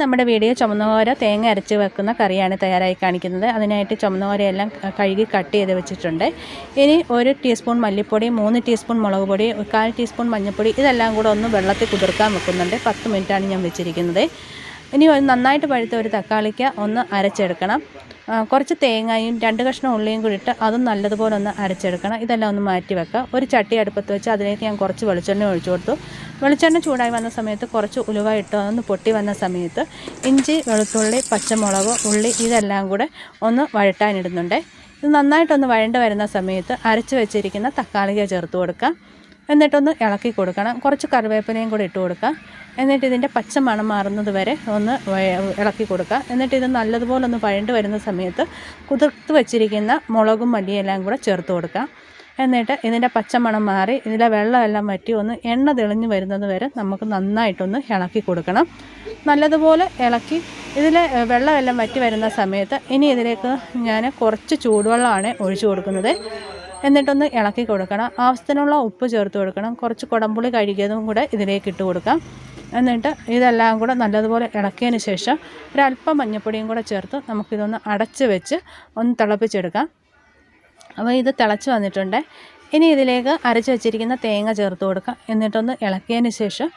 നമ്മുടെ വീഡിയോ ചുമന്നുകോര തേങ്ങ അരച്ച് വെക്കുന്ന കറിയാണ് തയ്യാറായി കാണിക്കുന്നത്. അതിനായിട്ട് ചുമന്നുകോരയെല്ലാം കഴുകി കട്ട് ചെയ്ത് വെച്ചിട്ടുണ്ട്. ഇനി 1 ടീസ്പൂൺ മല്ലിപ്പൊടി, 3 ടീസ്പൂൺ മുളക് പൊടി, 1/4 ടീസ്പൂൺ മഞ്ഞൾപ്പൊടി ഇതെല്ലാം കൂടെ ഒന്ന് വെള്ളത്തിൽ കുതിർക്കാൻ വെക്കുന്നുണ്ട്. 10 മിനിറ്റാണ് ഞാൻ വെച്ചിരിക്കുന്നത്. ഇനി നന്നായിട്ട് പഴുത്ത ഒരു തക്കാളിക്ക് ഒന്ന് അരച്ചെടുക്കണം. കുറച്ച് തേങ്ങയും 2 കഷ്ണം ഉള്ളിയും കൂടി ഇട്ട് അതും നല്ലതുപോലെ ഒന്ന് അരച്ചെടുക്കണം. ഇതെല്ലാം ഒന്ന് മാറ്റി വെക്കുക. ഒരു ചട്ടി അടുപ്പത്ത് വെച്ച് അതിലേക്ക് ഞാൻ കുറച്ച് വെളിച്ചെണ്ണ ഒഴിച്ചു കൊടുത്തു. വെളിച്ചെണ്ണ ചൂടായി വന്ന സമയത്ത് കുറച്ച് ഉലുവ ഇട്ട് ഒന്ന് പൊട്ടി വന്ന സമയത്ത് ഇഞ്ചി, വെളുത്തുള്ളി, പച്ചമുളക്, ഉള്ളി ഇതെല്ലാം കൂടെ ഒന്ന് വഴട്ടാനിടുന്നുണ്ട്. ഇത് നന്നായിട്ടൊന്ന് വഴണ്ട് വരുന്ന സമയത്ത് അരച്ച് വെച്ചിരിക്കുന്ന തക്കാളിക ചേർത്ത് കൊടുക്കുക. എന്നിട്ടൊന്ന് ഇളക്കി കൊടുക്കണം. കുറച്ച് കറിവേപ്പിലയും കൂടി ഇട്ട് കൊടുക്കുക. എന്നിട്ട് ഇതിൻ്റെ പച്ച മണം മാറുന്നത് വരെ ഒന്ന് ഇളക്കി കൊടുക്കുക. എന്നിട്ട് ഇത് നല്ലതുപോലെ ഒന്ന് വഴണ്ട് വരുന്ന സമയത്ത് കുതിർത്ത് വെച്ചിരിക്കുന്ന മുളകും മല്ലിയും എല്ലാം കൂടെ ചേർത്ത് കൊടുക്കുക. എന്നിട്ട് ഇതിൻ്റെ പച്ചമണം മാറി ഇതിലെ വെള്ളമെല്ലാം വറ്റി ഒന്ന് എണ്ണ തെളിഞ്ഞ് വരുന്നത് വരെ നമുക്ക് നന്നായിട്ടൊന്ന് ഇളക്കി കൊടുക്കണം. നല്ലതുപോലെ ഇളക്കി ഇതിലെ വെള്ളമെല്ലാം വറ്റി വരുന്ന സമയത്ത് ഇനി ഇതിലേക്ക് ഞാൻ കുറച്ച് ചൂടുവെള്ളമാണ് ഒഴിച്ചു കൊടുക്കുന്നത്. എന്നിട്ടൊന്ന് ഇളക്കി കൊടുക്കണം. ആവശ്യത്തിനുള്ള ഉപ്പ് ചേർത്ത് കൊടുക്കണം. കുറച്ച് കുടംപുളി കഴുകിയതും കൂടെ ഇതിലേക്ക് ഇട്ട് കൊടുക്കാം. എന്നിട്ട് ഇതെല്ലാം കൂടെ നല്ലതുപോലെ ഇളക്കിയതിന് ശേഷം ഒരല്പം മഞ്ഞൾപ്പൊടിയും കൂടെ ചേർത്ത് നമുക്കിതൊന്ന് അടച്ച് വെച്ച് ഒന്ന് തിളപ്പിച്ചെടുക്കാം. അപ്പോൾ ഇത് തിളച്ച് വന്നിട്ടുണ്ട്. ഇനി ഇതിലേക്ക് അരച്ച് വെച്ചിരിക്കുന്ന തേങ്ങ ചേർത്ത് കൊടുക്കാം. എന്നിട്ടൊന്ന് ഇളക്കിയതിന് ശേഷം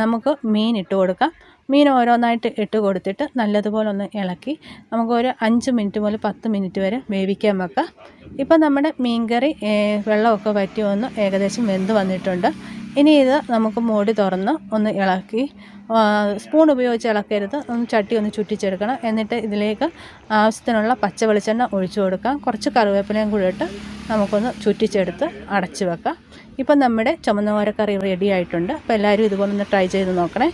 നമുക്ക് മീൻ ഇട്ട് കൊടുക്കാം. മീൻ ഓരോന്നായിട്ട് ഇട്ട് കൊടുത്തിട്ട് നല്ലതുപോലെ ഒന്ന് ഇളക്കി നമുക്കൊരു 5 മിനിറ്റ് മുതൽ 10 മിനിറ്റ് വരെ വേവിക്കാൻ വെക്കാം. ഇപ്പം നമ്മുടെ മീൻകറി വെള്ളമൊക്കെ വറ്റി ഒന്ന് ഏകദേശം വെന്ത് വന്നിട്ടുണ്ട്. ഇനി ഇത് നമുക്ക് മൂടി തുറന്ന് ഒന്ന് ഇളക്കി, സ്പൂൺ ഉപയോഗിച്ച് ഇളക്കരുത്, ഒന്ന് ചട്ടി ഒന്ന് ചുറ്റിച്ചെടുക്കണം. എന്നിട്ട് ഇതിലേക്ക് ആവശ്യത്തിനുള്ള പച്ച വെളിച്ചെണ്ണ ഒഴിച്ചു കൊടുക്കാം. കുറച്ച് കറിവേപ്പിലയും കൂടി ഇട്ട് നമുക്കൊന്ന് ചുറ്റിച്ചെടുത്ത് അടച്ച് വെക്കാം. ഇപ്പം നമ്മുടെ ചുമന്നുകോര കറി റെഡി ആയിട്ടുണ്ട്. അപ്പോൾ എല്ലാവരും ഇതുപോലെ ഒന്ന് ട്രൈ ചെയ്ത് നോക്കണേ.